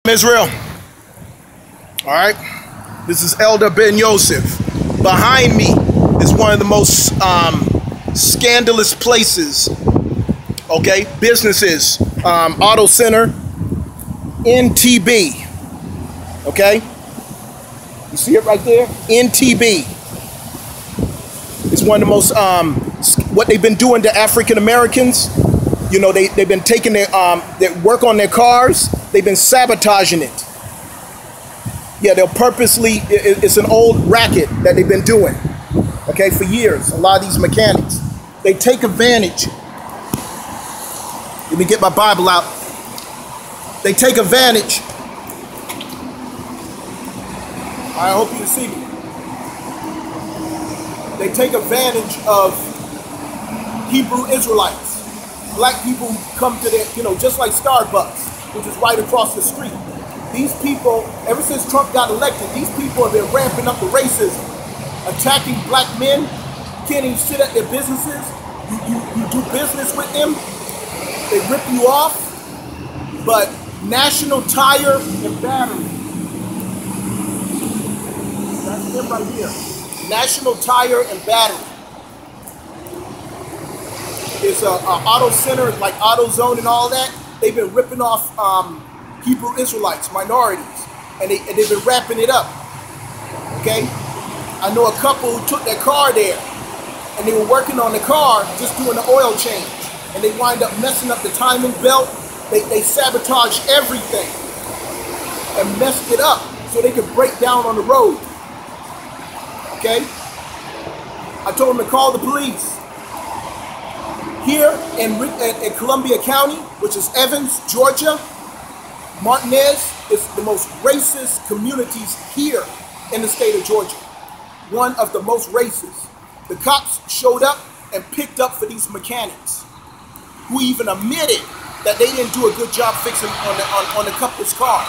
Israel. All right, this is Elder Ben Yosef. Behind me is one of the most scandalous places, okay, businesses, auto center, NTB, okay, you see it right there, NTB. It's one of the most, what they've been doing to African Americans, you know, they've been taking their work on their cars, they've been sabotaging it. Yeah, they'll purposely, it's an old racket that they've been doing, okay, for years. A lot of these mechanics, they take advantage. Let me get my Bible out. They take advantage. I hope you can see me. They take advantage of Hebrew Israelites. Black people who come to their, you know, just like Starbucks, which is right across the street. These people, ever since Trump got elected, these people have been ramping up the racism, attacking black men, can't even sit at their businesses. You do business with them, they rip you off. But National Tire and Battery, that's them right here. National Tire and Battery is an auto center like AutoZone and all that. They've been ripping off Hebrew Israelites, minorities, and they've been wrapping it up, okay? I know a couple who took their car there, and they were working on the car, just doing the oil change, and they wind up messing up the timing belt. They sabotaged everything and messed it up so they could break down on the road, okay? I told them to call the police. Here in Columbia County, which is Evans, Georgia, Martinez is the most racist communities here in the state of Georgia. One of the most racist. The cops showed up and picked up for these mechanics who even admitted that they didn't do a good job fixing on the couple's car.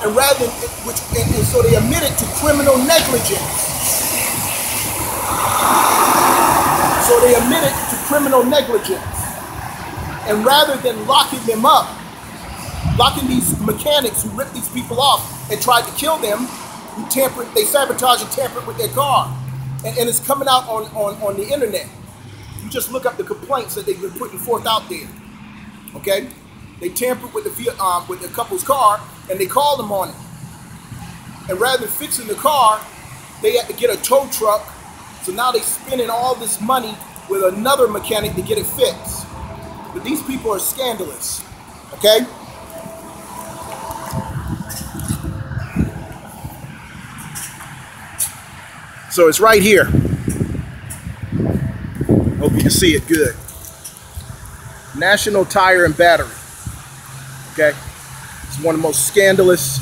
And rather than, and so they admitted to criminal negligence. So they admitted to criminal negligence. And rather than locking them up, locking these mechanics who ripped these people off and tried to kill them, who tampered, they sabotaged and tampered with their car. And it's coming out on the internet. You just look up the complaints that they've been putting forth out there. Okay? They tampered with the couple's car and they called them on it. And rather than fixing the car, they had to get a tow truck. So now they're spending all this money with another mechanic to get it fixed. But these people are scandalous. Okay? So it's right here. Hope you can see it good. National Tire and Battery. Okay? It's one of the most scandalous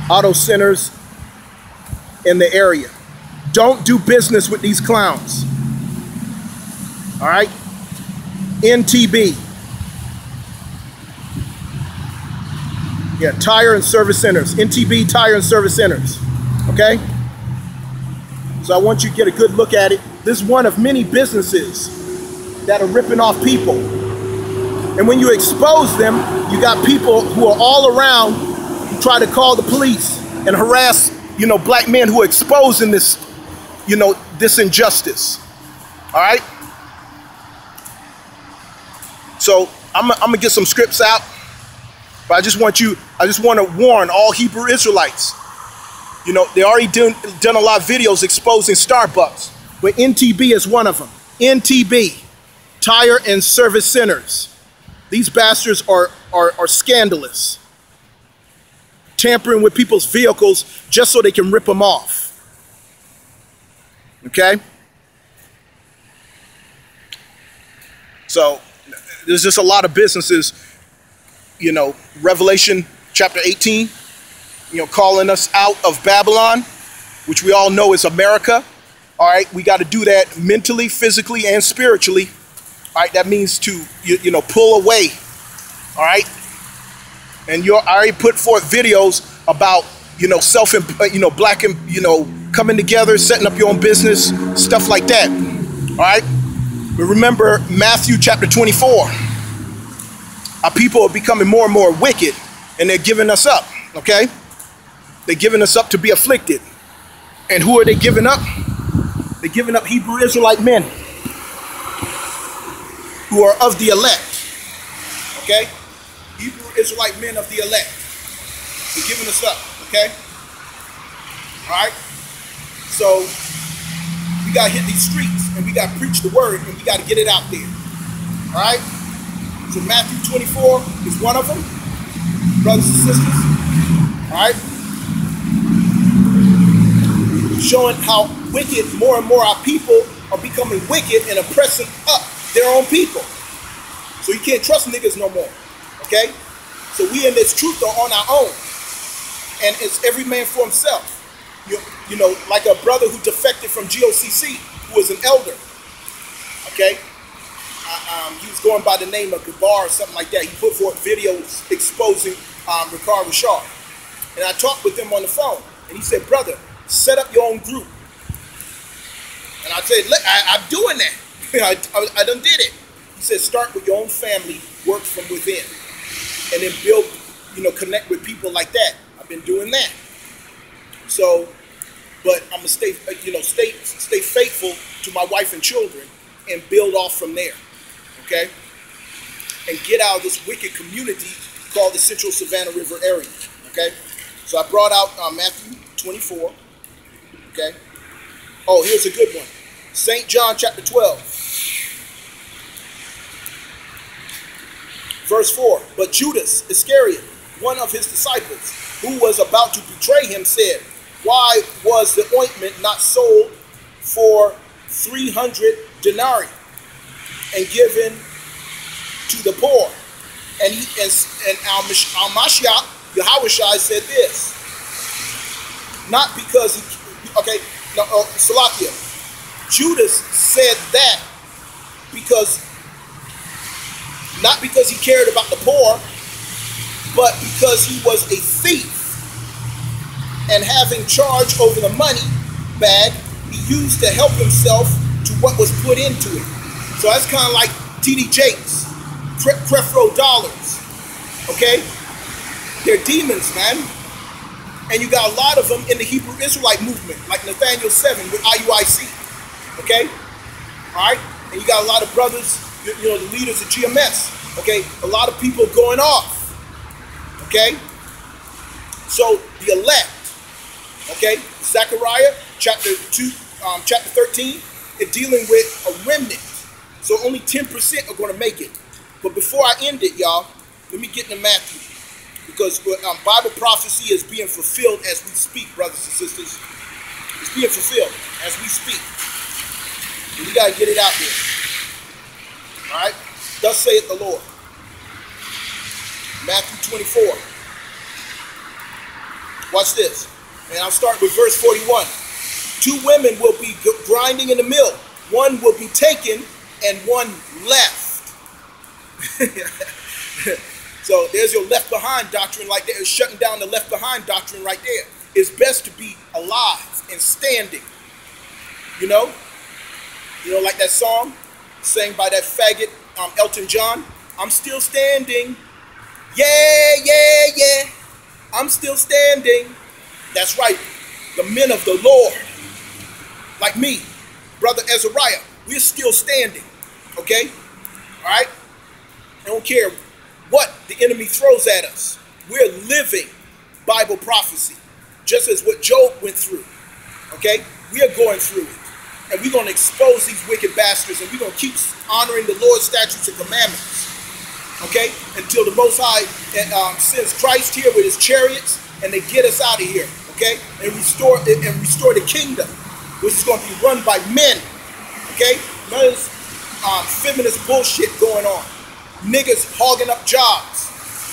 auto centers in the area. Don't do business with these clowns. All right? NTB. Yeah, Tire and Service Centers. NTB Tire and Service Centers. Okay? So I want you to get a good look at it. This is one of many businesses that are ripping off people. And when you expose them, you got people who are all around who try to call the police and harass, you know, black men who are exposing this, you know, this injustice. All right? So I'm gonna get some scripts out. But I just want to warn all Hebrew Israelites. You know, they already done a lot of videos exposing Starbucks, but NTB is one of them. NTB, Tire and Service Centers. These bastards are scandalous. Tampering with people's vehicles just so they can rip them off. Okay? So there's just a lot of businesses. You know, Revelation chapter 18, you know, calling us out of Babylon, which we all know is America. All right, we got to do that mentally, physically, and spiritually. All right, that means to, you know, pull away. All right, and I already put forth videos about, you know, black and, you know, coming together, setting up your own business, stuff like that. All right, But remember Matthew chapter 24. Our people are becoming more and more wicked, and they're giving us up, okay? They're giving us up to be afflicted. And who are they giving up? They're giving up Hebrew Israelite men who are of the elect, okay? Hebrew Israelite men of the elect. They're giving us up, okay? All right? So we got to hit these streets, and we got to preach the word, and we got to get it out there, all right? So Matthew 24 is one of them, brothers and sisters, all right? Showing how wicked more and more our people are becoming wicked and oppressing up their own people. So you can't trust niggas no more, okay? So we in this truth are on our own, and it's every man for himself. You know, like a brother who defected from GOCC, who was an elder, okay? He was going by the name of Gabar or something like that. He put forth videos exposing Ricard Rashard. And I talked with him on the phone, and he said, brother, set up your own group. And I said, look, I'm doing that. I done did it. He said, start with your own family, work from within. And then build, you know, connect with people like that. I've been doing that. So, but I'm gonna stay, you know, stay faithful to my wife and children and build off from there, okay? And get out of this wicked community called the Central Savannah River area, okay? So I brought out Matthew 24, okay? Oh, here's a good one. St. John chapter 12, verse 4. But Judas Iscariot, one of his disciples, who was about to betray him, said, why was the ointment not sold for 300 denarii and given to the poor? And Al-Mashiach, Yahushua, said this. Not because he, okay, no, Salakia. Judas said that because, not because he cared about the poor, but because he was a thief. And having charge over the money bag, he used to help himself to what was put into it. So that's kind of like T.D. Jakes, Creflo dollars, okay? They're demons, man. And you got a lot of them in the Hebrew Israelite movement, like Nathaniel 7 with IUIC, okay? All right? And you got a lot of brothers, you know, the leaders of GMS, okay? A lot of people going off, okay? So the elect, okay? Zechariah chapter 2, chapter 13, is dealing with a remnant. So only 10% are going to make it. But before I end it, y'all, let me get into Matthew. Because Bible prophecy is being fulfilled as we speak, brothers and sisters. It's being fulfilled as we speak. And we got to get it out there. All right? Thus saith the Lord. Matthew 24. Watch this. And I'll start with verse 41. 2 women will be grinding in the mill. One will be taken and one left. So there's your left behind doctrine like that. It's shutting down the left behind doctrine right there. It's best to be alive and standing. You know, like that song sang by that faggot Elton John. I'm still standing. Yeah, yeah, yeah. I'm still standing. That's right. The men of the Lord, like me, Brother Azariah, we're still standing. Okay? All right? I don't care what the enemy throws at us. We're living Bible prophecy, just as what Job went through. Okay? We are going through it. And we're going to expose these wicked bastards, and we're going to keep honoring the Lord's statutes and commandments. Okay? Until the Most High sends Christ here with his chariots, and they get us out of here. Okay? And restore the kingdom, which is going to be run by men. Okay? None of this feminist bullshit going on. Niggas hogging up jobs.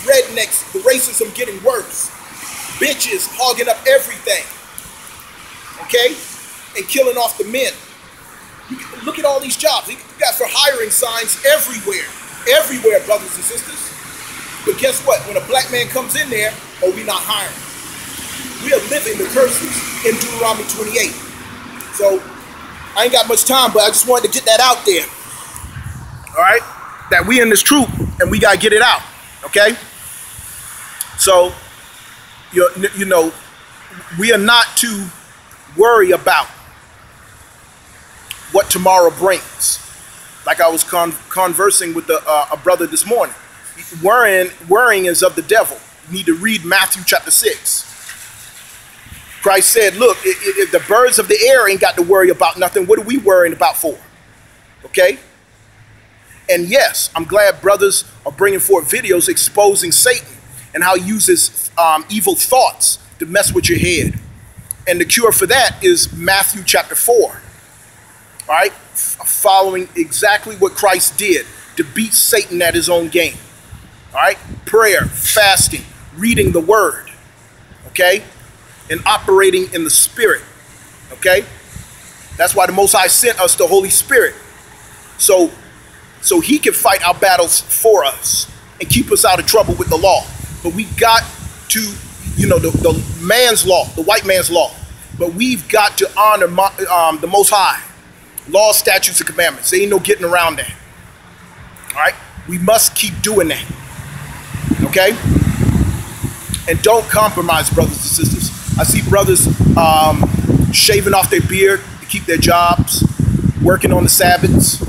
Rednecks, the racism getting worse. Bitches hogging up everything. Okay? And killing off the men. Look at all these jobs. You got for hiring signs everywhere. Everywhere, brothers and sisters. But guess what? When a black man comes in there, oh, we not hiring. We are living the curses in Deuteronomy 28. So, I ain't got much time, but I just wanted to get that out there. right? That we in this truth and we gotta get it out, okay? So, you know, we are not to worry about what tomorrow brings. Like I was conversing with a brother this morning. Worrying is of the devil. You need to read Matthew chapter 6. Christ said, look, if the birds of the air ain't got to worry about nothing, what are we worrying about for? Okay? And yes, I'm glad brothers are bringing forth videos exposing Satan and how he uses evil thoughts to mess with your head. And the cure for that is Matthew chapter 4. All right? Following exactly what Christ did to beat Satan at his own game. All right? Prayer, fasting, reading the word. Okay? And operating in the Spirit. Okay? That's why the Most High sent us the Holy Spirit. So he can fight our battles for us and keep us out of trouble with the law. But we got to, you know, the man's law, the white man's law. But we've got to honor the Most High. Law, statutes, and commandments. There ain't no getting around that. All right? We must keep doing that. Okay? And don't compromise, brothers and sisters. I see brothers shaving off their beard to keep their jobs, working on the Sabbaths,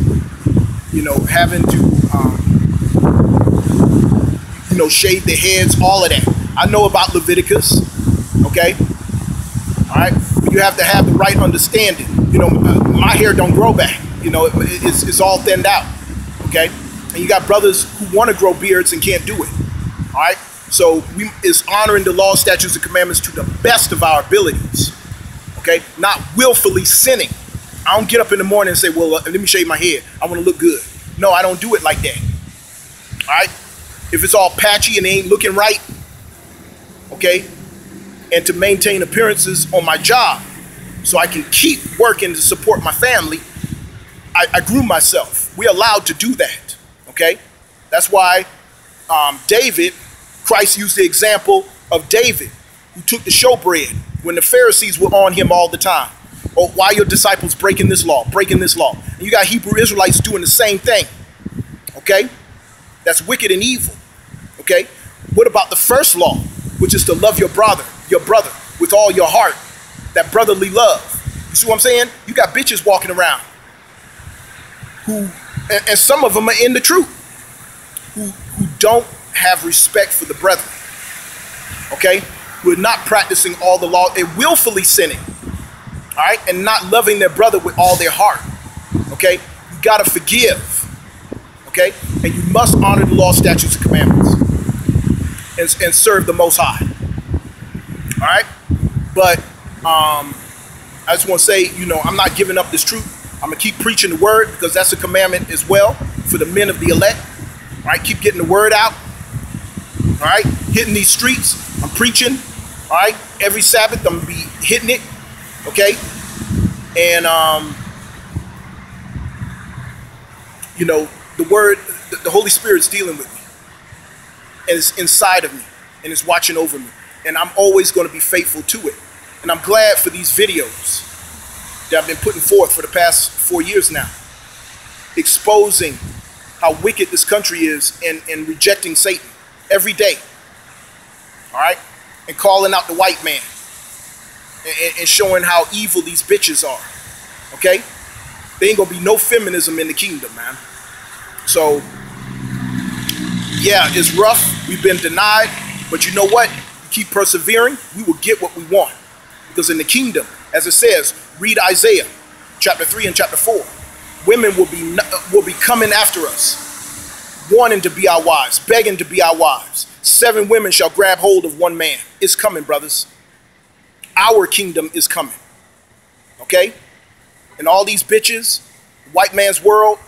you know, having to, you know, shave their heads, all of that. I know about Leviticus, okay? All right? You have to have the right understanding. You know, my hair don't grow back. You know, it's all thinned out, okay? And you got brothers who want to grow beards and can't do it, all right? So it's honoring the law, statutes, and commandments to the best of our abilities, okay? Not willfully sinning. I don't get up in the morning and say, well, let me shave my head. I want to look good. No, I don't do it like that, all right? If it's all patchy and it ain't looking right, okay? And to maintain appearances on my job so I can keep working to support my family, I groom myself. We're allowed to do that, okay? That's why David, Christ used the example of David, who took the showbread when the Pharisees were on him all the time. Oh, why are your disciples breaking this law, breaking this law? And you got Hebrew Israelites doing the same thing, okay? That's wicked and evil, okay? What about the first law, which is to love your brother with all your heart, that brotherly love? You see what I'm saying? You got bitches walking around who, and some of them are in the truth, who don't have respect for the brethren, okay? Who are not practicing all the law and willfully sinning, all right? And not loving their brother with all their heart, okay? You gotta forgive, okay? And you must honor the law, statutes, and commandments and serve the Most High, all right? But I just want to say, you know, I'm not giving up this truth. I'm gonna keep preaching the word because that's a commandment as well for the men of the elect, all right? Keep getting the word out. All right, hitting these streets, I'm preaching. All right, every Sabbath I'm gonna be hitting it. Okay, and you know, the word, the Holy Spirit's dealing with me, and it's inside of me, and it's watching over me, and I'm always going to be faithful to it. And I'm glad for these videos that I've been putting forth for the past 4 years now, exposing how wicked this country is and rejecting Satan every day, all right, and calling out the white man and showing how evil these bitches are, okay? There ain't gonna be no feminism in the kingdom, man. So, yeah, it's rough. We've been denied, but you know what? You keep persevering, we will get what we want. Because in the kingdom, as it says, read Isaiah chapter 3 and chapter 4, women will be coming after us, wanting to be our wives, begging to be our wives. 7 women shall grab hold of one man. It's coming, brothers. Our kingdom is coming. Okay? And all these bitches, white man's world,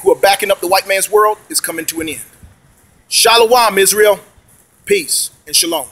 who are backing up the white man's world, is coming to an end. Shalom, Israel. Peace and shalom.